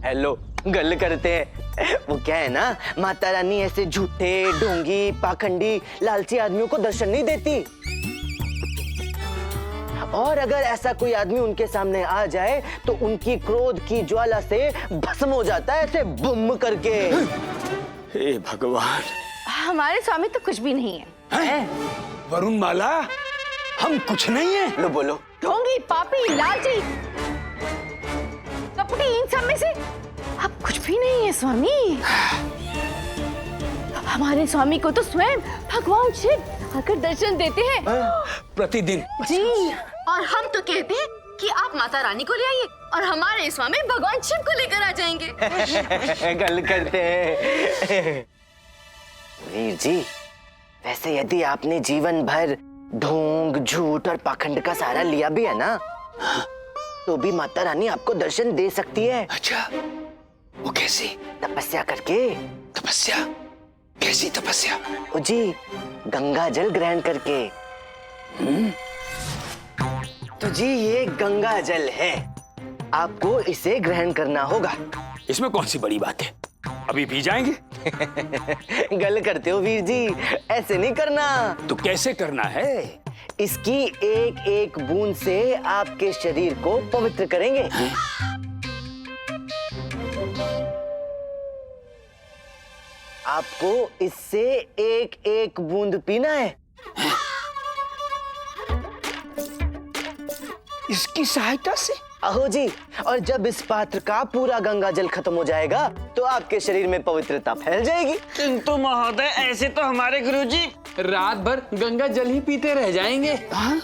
Hello गल करते हैं। वो क्या है ना, माता रानी ऐसे झूठे, ढोंगी, पाखंडी, लालची आदमियों को दर्शन नहीं देती। और अगर ऐसा कोई आदमी उनके सामने आ जाए तो उनकी क्रोध की ज्वाला से भस्म हो जाता है, ऐसे बुम करके। हे भगवान, हमारे स्वामी तो कुछ भी नहीं है। वरुण माला, हम कुछ नहीं है। लो बोलो। ढोंगी, पापी, लालची, कपटी, इन सब में से आप कुछ भी नहीं है स्वामी। हमारे स्वामी को तो स्वयं भगवान शिव आकर दर्शन देते हैं प्रतिदिन जी। और हम तो कहते हैं कि आप माता रानी को ले आइए और हमारे स्वामी भगवान शिव को लेकर आ जाएंगे। गल करते हैं। वीर जी, वैसे यदि आपने जीवन भर ढोंग, झूठ और पाखंड का सहारा लिया भी है ना, तो भी माता रानी आपको दर्शन दे सकती है। अच्छा, वो कैसे? तपस्या करके। तपस्या? कैसी तपस्या? ओ जी, गंगा जल ग्रहण करके। तो जी ये गंगा जल है, आपको इसे ग्रहण करना होगा। इसमें कौन सी बड़ी बात है, अभी पी जाएंगे। गल करते हो वीर जी, ऐसे नहीं करना। तो कैसे करना है? इसकी एक एक बूंद से आपके शरीर को पवित्र करेंगे। आपको इससे एक एक बूंद पीना है। इसकी सहायता से? अहो जी, और जब इस पात्र का पूरा गंगा जल खत्म हो जाएगा तो आपके शरीर में पवित्रता फैल जाएगी। किंतु महोदय, ऐसे तो हमारे गुरुजी रात भर गंगा जल ही पीते रह जाएंगे। हाँ?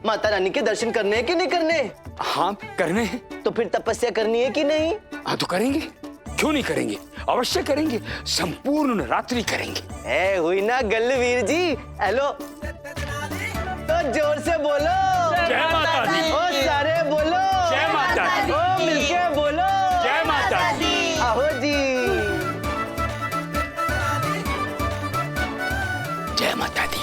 माता रानी के दर्शन करने हैं कि नहीं करने? हाँ करने हैं। तो फिर तपस्या करनी है कि नहीं? हाँ तो करेंगे, क्यों नहीं करेंगे, अवश्य करेंगे, संपूर्ण रात्रि करेंगे। हुई ना गल वीर जी। हेलो तो जोर से बोलो। जय माता दी। ओ सारे बोलो। जय माता दी। ओ मिलके बोलो। जय माता दी। आहो जी। जय माता दी।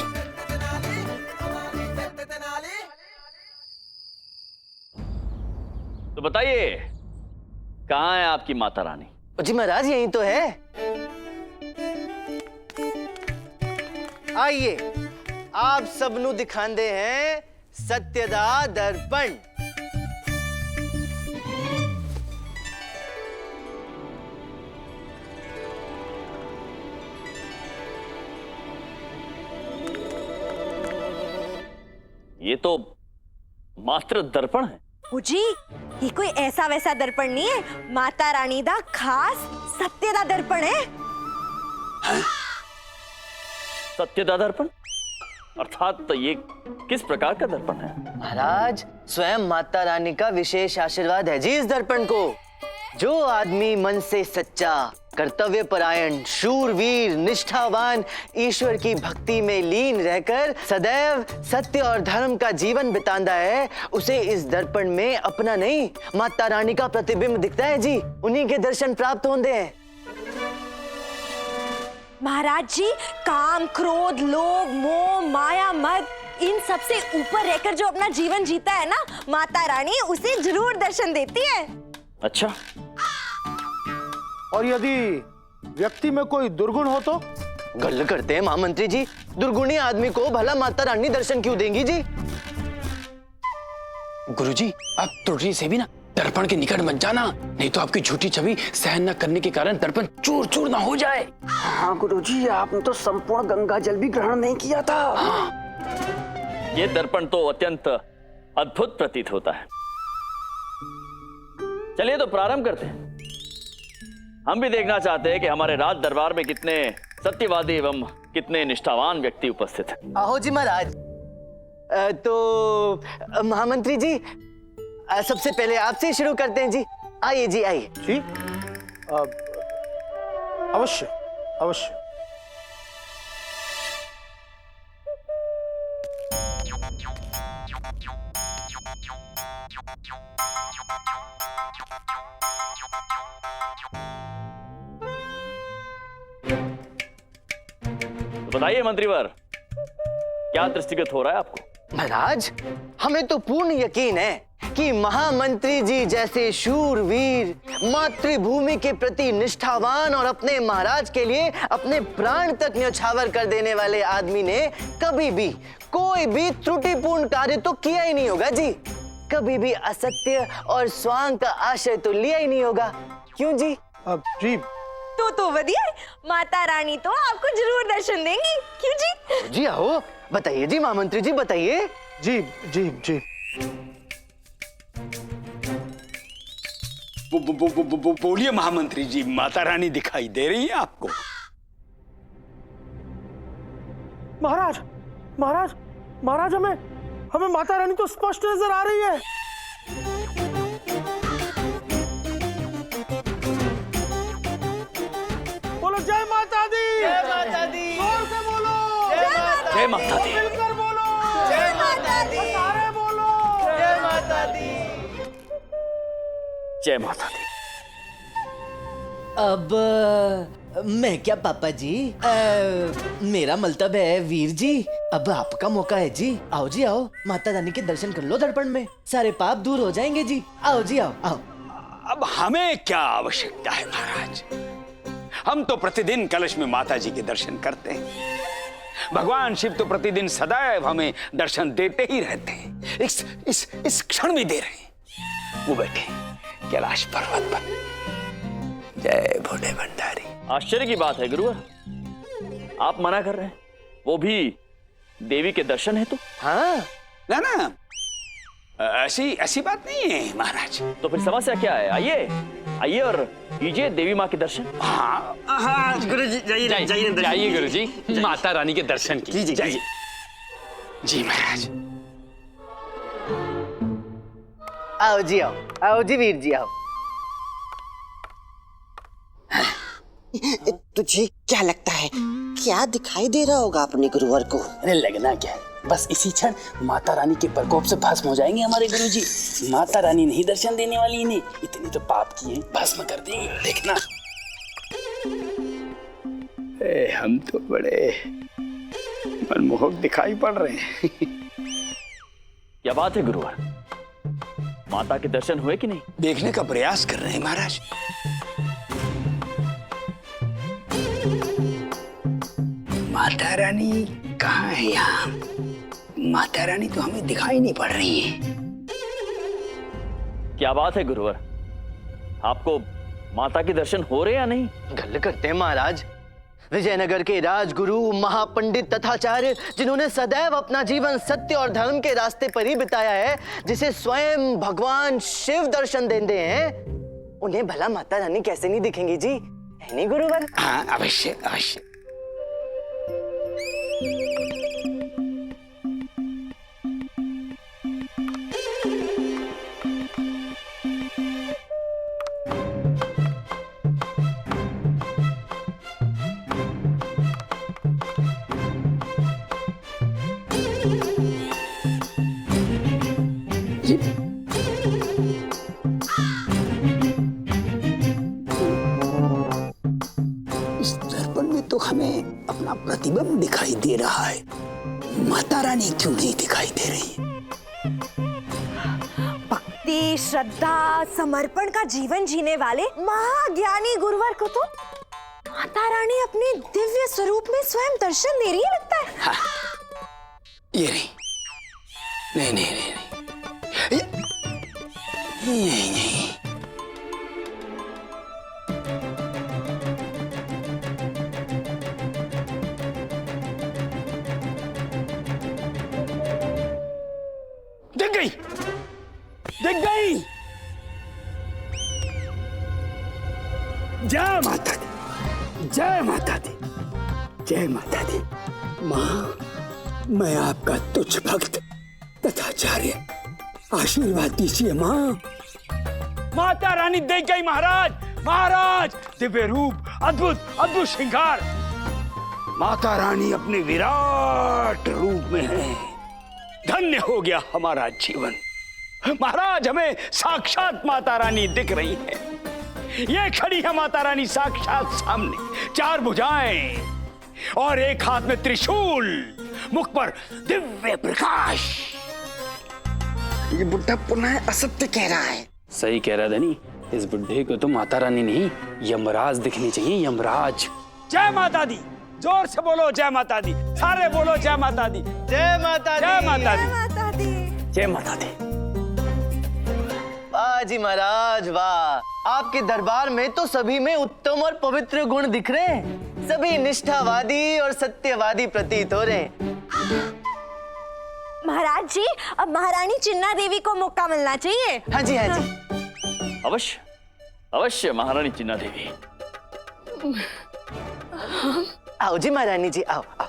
तो बताइए, कहाँ है आपकी माता रानी? जी महाराज यही तो है। आइए आप सबनू दिखांदे हैं सत्य दा दर्पण। ये तो मात्र दर्पण है। जी, ये कोई ऐसा वैसा दर्पण नहीं है, माता रानी दा खास सत्य दा दर्पण है। सत्यदा दर्पण अर्थात तो ये किस प्रकार का दर्पण है? महाराज, स्वयं माता रानी का विशेष आशीर्वाद है जी इस दर्पण को। जो आदमी मन से सच्चा, कर्तव्य परायण, शूरवीर, निष्ठावान, ईश्वर की भक्ति में लीन रहकर सदैव सत्य और धर्म का जीवन बितांदा है, उसे इस दर्पण में अपना नहीं, माता रानी का प्रतिबिंब दिखता है जी। उन्हीं के दर्शन प्राप्त होते हैं। महाराज जी, काम, क्रोध, लोभ, मोह, माया, मद, इन सब से ऊपर रहकर जो अपना जीवन जीता है ना, माता रानी उसे जरूर दर्शन देती है। अच्छा, और यदि व्यक्ति में कोई दुर्गुण हो तो? गल करते हैं महामंत्री जी, दुर्गुणी आदमी को भला माता रानी दर्शन क्यों देंगी जी? गुरुजी, आप त्रुटि से भी ना दर्पण के निकट मत जाना, नहीं तो आपकी झूठी छवि सहन न करने के कारण दर्पण चूर चूर ना हो जाए। हाँ गुरुजी, आपने तो संपूर्ण गंगा जल भी ग्रहण नहीं किया था। हाँ। ये दर्पण तो अत्यंत अद्भुत प्रतीत होता है। चलिए तो प्रारंभ करते हैं। हम भी देखना चाहते हैं कि हमारे राज दरबार में कितने सत्यवादी एवं कितने निष्ठावान व्यक्ति उपस्थित हैं। आहो जी महाराज। तो महामंत्री जी, सबसे पहले आपसे शुरू करते हैं जी। आइए जी, आइए जी, अवश्य अवश्य। तो बताइए मंत्रीवर, क्या दृष्टिगत हो रहा है आपको? महाराज, हमें तो पूर्ण यकीन है कि महामंत्री जी जैसे शूरवीर, मातृभूमि के प्रति निष्ठावान और अपने महाराज के लिए अपने प्राण तक न्यौछावर कर देने वाले आदमी ने कभी भी कोई भी त्रुटिपूर्ण कार्य तो किया ही नहीं होगा जी। कभी भी असत्य और स्वांग का आश्रय तो लिया ही नहीं होगा। क्यों जी? अब जी तो वधिया है। माता रानी तो आपको जरूर दर्शन देंगी। क्यों जी? जी आओ, बताइए जी महामंत्री जी, बताइए। जी जी जी बोलिए महामंत्री जी, माता रानी दिखाई दे रही है आपको? महाराज महाराज महाराज, हमें हमें माता रानी तो स्पष्ट नजर आ रही है। बोलो जय माता दी, जय माता दी, जोर से बोलो जय माता दी। मिलकर बोलो जय माता दी। सारे बोलो जय माता दी। जय माता दी। अब मैं क्या पापा जी, मेरा मतलब है वीर जी, अब आपका मौका है जी। आओ जी आओ, माता रानी के दर्शन कर लो दर्पण में, सारे पाप दूर हो जाएंगे जी। आओ जी आओ आओ। अब हमें क्या आवश्यकता है महाराज? हम तो प्रतिदिन कलश में माता जी के दर्शन करते हैं। भगवान शिव तो प्रतिदिन सदैव हमें दर्शन देते ही रहते हैं। इस क्षण में दे रहे हैं। वो बैठे हैं कैलाश पर्वत पर। जय भोले भंडारी। आश्चर्य की बात है गुरुवर, आप मना कर रहे हैं, वो भी देवी के दर्शन है तो? हाँ ना ना, ऐसी बात नहीं है महाराज। तो फिर समस्या क्या है? आइए आइए और कीजिए देवी माँ के दर्शन। हाँ गुरु जी जाइए गुरु जी, माता रानी के दर्शन कीजिए। जाइए। जी महाराज। आओ जी आओ, आओ जी वीर जी आओ। तुझे क्या लगता है, क्या दिखाई दे रहा होगा अपने गुरुवर को? अरे लगना क्या है, बस इसी क्षण माता रानी के प्रकोप से भस्म हो जाएंगे हमारे गुरुजी। माता रानी नहीं दर्शन देने वाली इन्हें, इतने तो पाप किए, भस्म कर देंगे, देखना। हम तो बड़े मनमोहक दिखाई पड़ रहे हैं। क्या बात है गुरुवर, माता के दर्शन हुए कि नहीं? देखने का प्रयास कर रहे हैं महाराज। माता रानी कहाँ है यहाँ? माता रानी तो हमें दिखाई नहीं पड़ रही है। क्या बात है गुरुवर, आपको माता के दर्शन हो रहे या नहीं? गल करते हैं महाराज। विजयनगर के राजगुरु, महापंडित तथाचार्य, जिन्होंने सदैव अपना जीवन सत्य और धर्म के रास्ते पर ही बिताया है, जिसे स्वयं भगवान शिव दर्शन देते हैं, उन्हें भला माता रानी कैसे नहीं दिखेंगी जी? है नहीं गुरुवर? हाँ अवश्य अवश्य। इस दर्पण में तो हमें अपना प्रतिबिंब दिखाई दे रहा है, माता रानी क्यों नहीं दिखाई दे रही? भक्ति, श्रद्धा, समर्पण का जीवन जीने वाले महाज्ञानी गुरुवर को तो माता रानी अपने दिव्य स्वरूप में स्वयं दर्शन दे रही है लगता है। हाँ, ये नहीं, नहीं, नहीं। दिख गई। जय माता दी, जय माता दी, जय माता दी। माँ, मैं आपका तुच्छ भक्त तथाचार्य, आशीर्वाद दीजिए माँ। माता रानी देख गई महाराज। महाराज, दिव्य रूप, अद्भुत अद्भुत श्रृंगार। माता रानी अपने विराट रूप में है। धन्य हो गया हमारा जीवन। महाराज, हमें साक्षात माता रानी दिख रही है। ये खड़ी है माता रानी साक्षात सामने, चार भुजाएं और एक हाथ में त्रिशूल, मुख पर दिव्य प्रकाश। ये बुढ़ा पुनः असत्य कह रहा है। सही कह रहा धनी, इस बुढ़े को तो माता रानी नहीं यमराज दिखनी चाहिए, यमराज। जय माता दी, जोर से बोलो जय माता दी, सारे बोलो जय माता दी। जय माता दी। जय माता दी, माता दी। जय माता दी। वाह जी महाराज वाह, आपके दरबार में तो सभी में उत्तम और पवित्र गुण दिख रहे हैं। सभी निष्ठावादी और सत्यवादी प्रतीत हो रहे हैं। महाराज जी, अब महारानी चिन्ना देवी को मौका मिलना चाहिए। हाँ जी, हाँ जी। अवश्य अवश्य महारानी चिन्ना देवी। आओ जी महारानी जी, आओ आओ।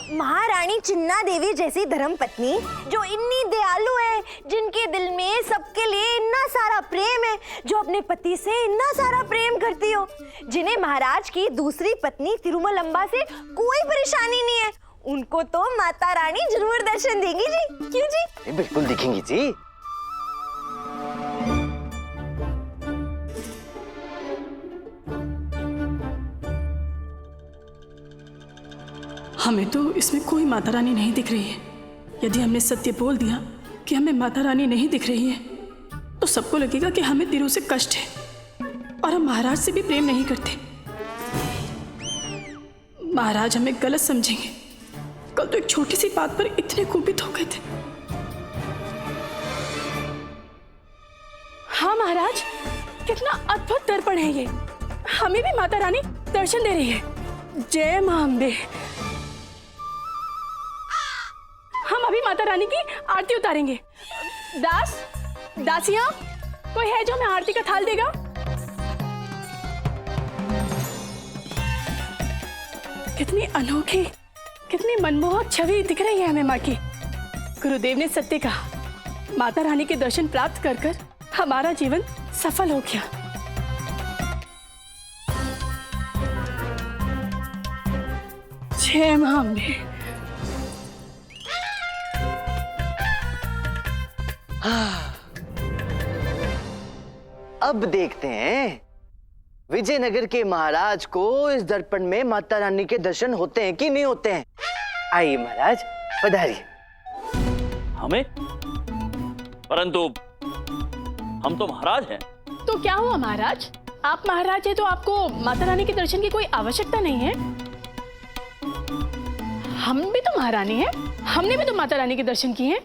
महारानी चिन्ना देवी जैसी धर्मपत्नी जो इतनी दयालु है, जिनके दिल में सबके लिए इतना सारा प्रेम है, जो अपने पति से इतना सारा प्रेम करती हो, जिन्हें महाराज की दूसरी पत्नी तिरुमलंबा से कोई परेशानी नहीं है, उनको तो माता रानी जरूर दर्शन देंगी जी। क्यों जी? बिल्कुल दिखेंगी जी। हमें तो इसमें कोई माता रानी नहीं दिख रही है। यदि हमने सत्य बोल दिया कि हमें माता रानी नहीं दिख रही है, तो सबको लगेगा कि हमें तिरु से कष्ट है और हम महाराज से भी प्रेम नहीं करते। महाराज हमें गलत समझेंगे। कल तो एक छोटी सी बात पर इतने कुपित हो गए थे। हाँ महाराज, कितना अद्भुत दर्पण है ये। हमें भी माता रानी दर्शन दे रही है। जय मां अम्बे। हम अभी माता रानी की आरती उतारेंगे। दास, दासियां, कोई है जो हमें आरती का थाल देगा? कितनी अनोखी, कितनी मनमोहक छवि दिख रही है हमें माँ की। गुरुदेव ने सत्य कहा, माता रानी के दर्शन प्राप्त कर कर हमारा जीवन सफल हो गया। जय मां अम्बे। अब देखते हैं विजयनगर के महाराज को इस दर्पण में माता रानी के दर्शन होते हैं कि नहीं होते हैं। आइए महाराज, पधारिए। हमें? परंतु हम तो महाराज हैं। तो क्या हुआ महाराज? आप महाराज हैं तो आपको माता रानी के दर्शन की कोई आवश्यकता नहीं है। हम भी तो महारानी हैं, हमने भी तो माता रानी के दर्शन किए हैं।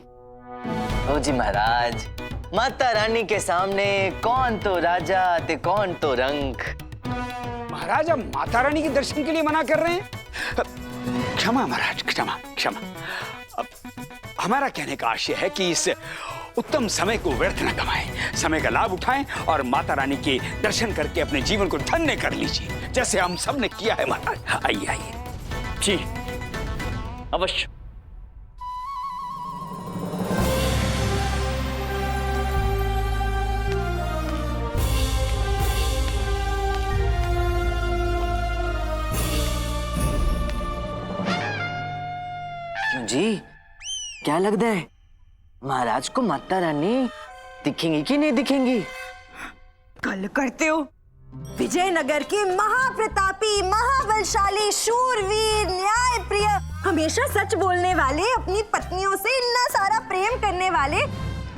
ओ जी महाराज, माता रानी के सामने कौन तो राजा ते कौन तो रंक। महाराज अब माता रानी के दर्शन के लिए मना कर रहे हैं? क्षमा महाराज, क्षमा क्षमा। अब हमारा कहने का आशय है कि इस उत्तम समय को व्यर्थ न गवाएं, समय का लाभ उठाएं और माता रानी के दर्शन करके अपने जीवन को धन्य कर लीजिए, जैसे हम सब ने किया है महाराज। आइए आइए। जी अवश्य। क्यों जी, क्या लगता है महाराज को माता रानी दिखेंगी कि नहीं दिखेंगी? कल करते हो। विजयनगर के महाप्रतापी, महाबलशाली, शूरवीर, न्यायप्रिय, हमेशा सच बोलने वाले, अपनी पत्नियों से इतना सारा प्रेम करने वाले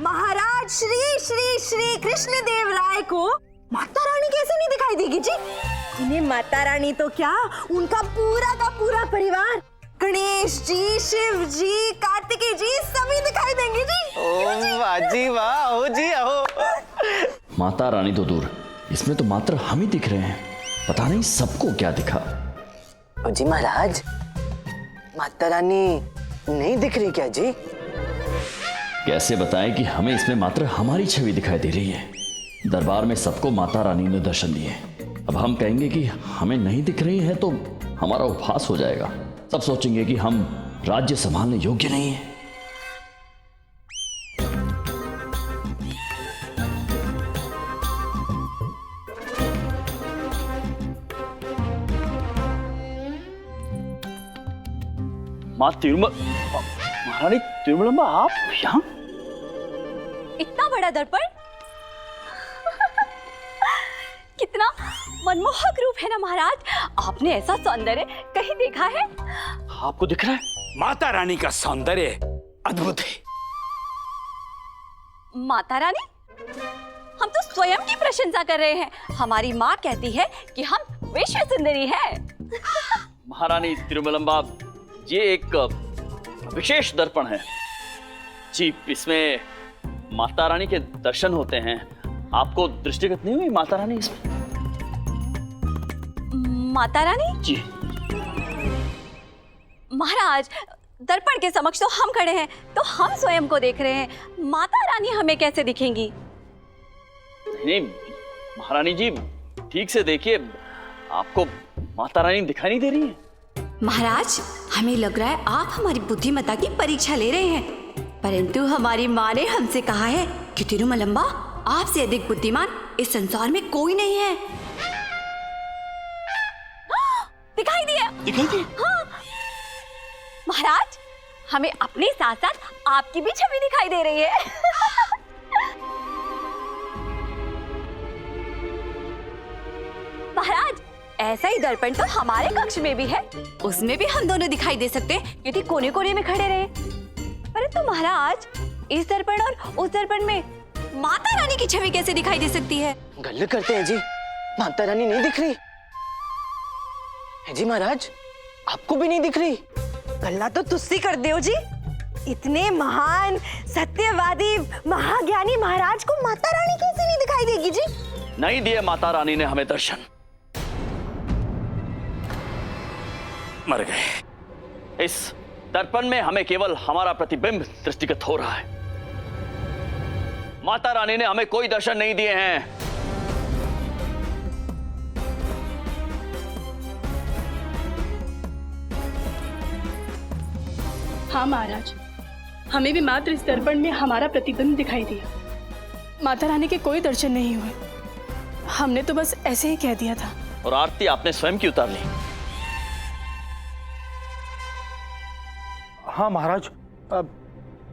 महाराज श्री श्री श्री कृष्णदेव राय को माता रानी कैसे नहीं दिखाई देगी जी? इन्हें माता रानी तो क्या, उनका पूरा का पूरा परिवार, गणेश जी, शिव जी, कार्तिकेय जी, सभी दिखाई देंगे जी। ओ वाह जी वाह, आओ जी आओ। माता रानी तो दूर, इसमें तो मात्र हम ही दिख रहे हैं। पता नहीं सबको क्या दिखा। ओ जी महाराज, माता रानी नहीं दिख रही क्या जी? कैसे बताएं कि हमें इसमें मात्र हमारी छवि दिखाई दे रही है। दरबार में सबको माता रानी ने दर्शन दिए। अब हम कहेंगे कि हमें नहीं दिख रही है तो हमारा उपहास हो जाएगा। सब सोचेंगे कि हम राज्य संभालने योग्य नहीं है। महारानी तिरुमलंबा, आप यहाँ? इतना बड़ा दर्पण कितना मनमोहक रूप है ना महाराज। आपने ऐसा सौंदर्य कहीं देखा है? आपको दिख रहा है? माता रानी का सौंदर्य अद्भुत है। माता रानी, हम तो स्वयं की प्रशंसा कर रहे हैं। हमारी माँ कहती है कि हम विश्व सुंदरी है। महारानी तिरुमलम्बा, ये एक विशेष दर्पण है जी। इसमें माता रानी के दर्शन होते हैं। आपको दृष्टिगत नहीं हुई माता रानी इसमें? माता रानी जी महाराज, दर्पण के समक्ष तो हम खड़े हैं, तो हम स्वयं को देख रहे हैं। माता रानी हमें कैसे दिखेंगी? नहीं महारानी जी, ठीक से देखिए, आपको माता रानी दिखाई नहीं दे रही है? महाराज, हमें लग रहा है आप हमारी बुद्धिमत्ता की परीक्षा ले रहे हैं, परंतु हमारी माँ ने हमसे कहा है कि तिरुमलम्बा, आपसे अधिक बुद्धिमान इस संसार में कोई नहीं है। दिखाई दिया? दिखाई दी? हाँ। महाराज, हमें अपने साथ साथ आपकी भी छवि दिखाई दे रही है। महाराज, ऐसा ही दर्पण तो हमारे कक्ष में भी है। उसमें भी हम दोनों दिखाई दे सकते हैं यदि कोने कोने में खड़े रहे। परंतु महाराज, इस दर्पण और उस दर्पण में माता रानी की छवि कैसे दिखाई दे सकती है? गल करते हैं जी, माता रानी नहीं दिख रही है जी। महाराज, आपको भी नहीं दिख रही? गल्ला तो तुस्सी कर दो जी। इतने महान सत्यवादी महाज्ञानी महाराज को माता रानी कैसे नहीं दिखाई देगी जी? नहीं दिए माता रानी ने हमें दर्शन, मर गए। इस दर्पण में हमें केवल हमारा प्रतिबिंब दृष्टिगत हो रहा है। माता रानी ने हमें कोई दर्शन नहीं दिए हैं। हाँ महाराज, हमें भी मात्र इस दर्पण में हमारा प्रतिबिंब दिखाई दिया। माता रानी के कोई दर्शन नहीं हुए। हमने तो बस ऐसे ही कह दिया था। और आरती आपने स्वयं की उतार ली। हाँ महाराज,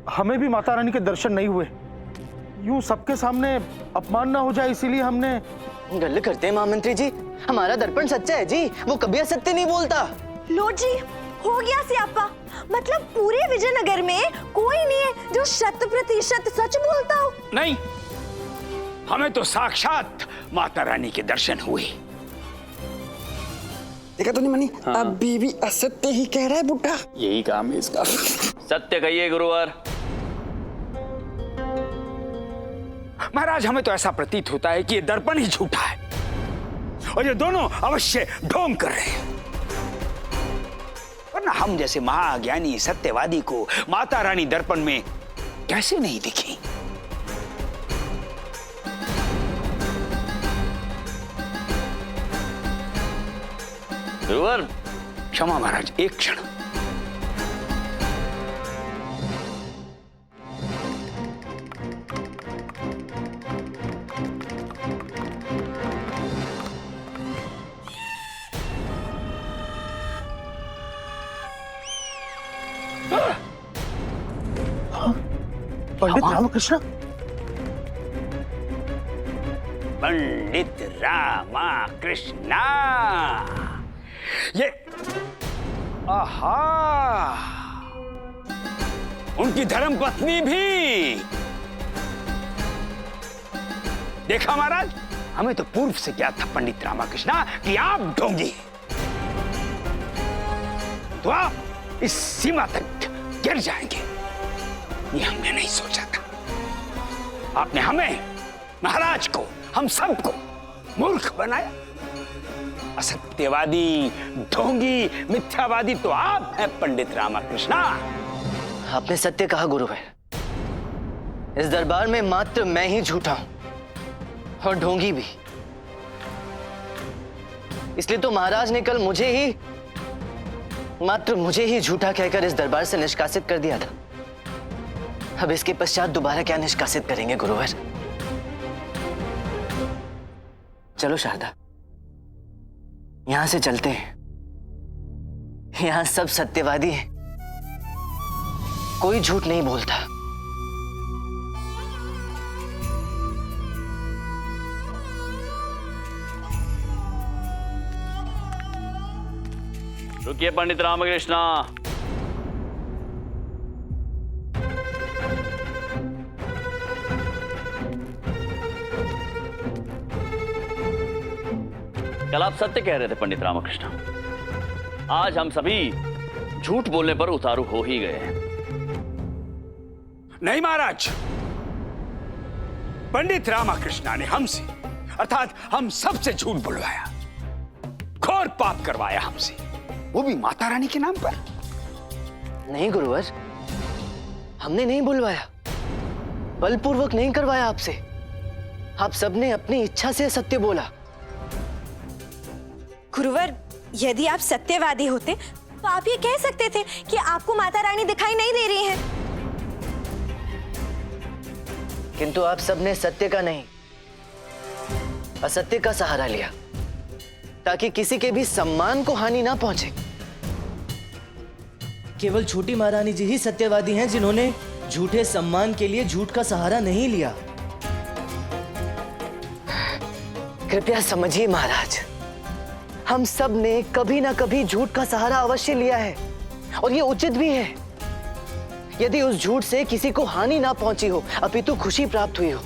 हमें भी माता रानी के दर्शन नहीं हुए। यूं सबके सामने अपमान ना हो जाए, इसीलिए हमने। गल करते हैं महामंत्री जी, हमारा दर्पण सच्चा है जी, वो कभी असत्य नहीं बोलता। लो जी, हो गया सियापा। मतलब पूरे विजयनगर में कोई नहीं है जो 100% सच बोलता हो। नहीं, हमें तो साक्षात माता रानी के दर्शन हुए। देखा तो नहीं मनी, अब बीवी असत्य ही कह रहा है बुड्ढा। यही काम है इसका। सत्य कहिए गुरुवर। महाराज, हमें तो ऐसा प्रतीत होता है कि ये दर्पण ही झूठा है और ये दोनों अवश्य ढोंग कर रहे हैं। वरना हम जैसे महाज्ञानी सत्यवादी को माता रानी दर्पण में कैसे नहीं दिखी? गुरुवर, क्षमा महाराज, एक क्षण। पंडित रामकृष्ण। पंडित रामकृष्ण, ये आहा, उनकी धर्म पत्नी भी। देखा महाराज, हमें तो पूर्व से क्या था पंडित रामकृष्ण कि आप ढोंगी, तो आप इस सीमा तक गिर जाएंगे, ये हमने नहीं सोचा था। आपने हमें, महाराज को, हम सबको मूर्ख बनाया। असत्यवादी, ढोंगी, मिथ्यावादी तो आप हैं पंडित रामकृष्ण। आपने सत्य कहा गुरुवर। इस दरबार में मात्र मैं ही झूठा हूं और ढोंगी भी। इसलिए तो महाराज ने कल मात्र मुझे ही झूठा कहकर इस दरबार से निष्कासित कर दिया था। अब इसके पश्चात दोबारा क्या निष्कासित करेंगे गुरुवर? चलो शारदा, यहां से चलते हैं। यहां सब सत्यवादी हैं, कोई झूठ नहीं बोलता। रुकिए पंडित रामकृष्ण। कल आप सत्य कह रहे थे पंडित रामकृष्ण। आज हम सभी झूठ बोलने पर उतारू हो ही गए हैं। नहीं महाराज, पंडित रामकृष्ण ने हमसे अर्थात हम सबसे झूठ बुलवाया, घोर पाप करवाया हमसे, वो भी माता रानी के नाम पर। नहीं गुरुवर, हमने नहीं बुलवाया, बलपूर्वक नहीं करवाया आपसे। आप सबने अपनी इच्छा से सत्य बोला। गुरुवर, यदि आप सत्यवादी होते तो आप ये कह सकते थे कि आपको माता रानी दिखाई नहीं दे रही है। किंतु आप सबने सत्य का नहीं, असत्य का सहारा लिया, ताकि किसी के भी सम्मान को हानि ना पहुंचे। केवल छोटी महारानी जी ही सत्यवादी हैं जिन्होंने झूठे सम्मान के लिए झूठ का सहारा नहीं लिया। कृपया समझिए महाराज, हम सब ने कभी ना कभी झूठ का सहारा अवश्य लिया है, और ये उचित भी है, यदि उस झूठ से किसी को हानि ना पहुंची हो, अपितु खुशी प्राप्त हुई हो।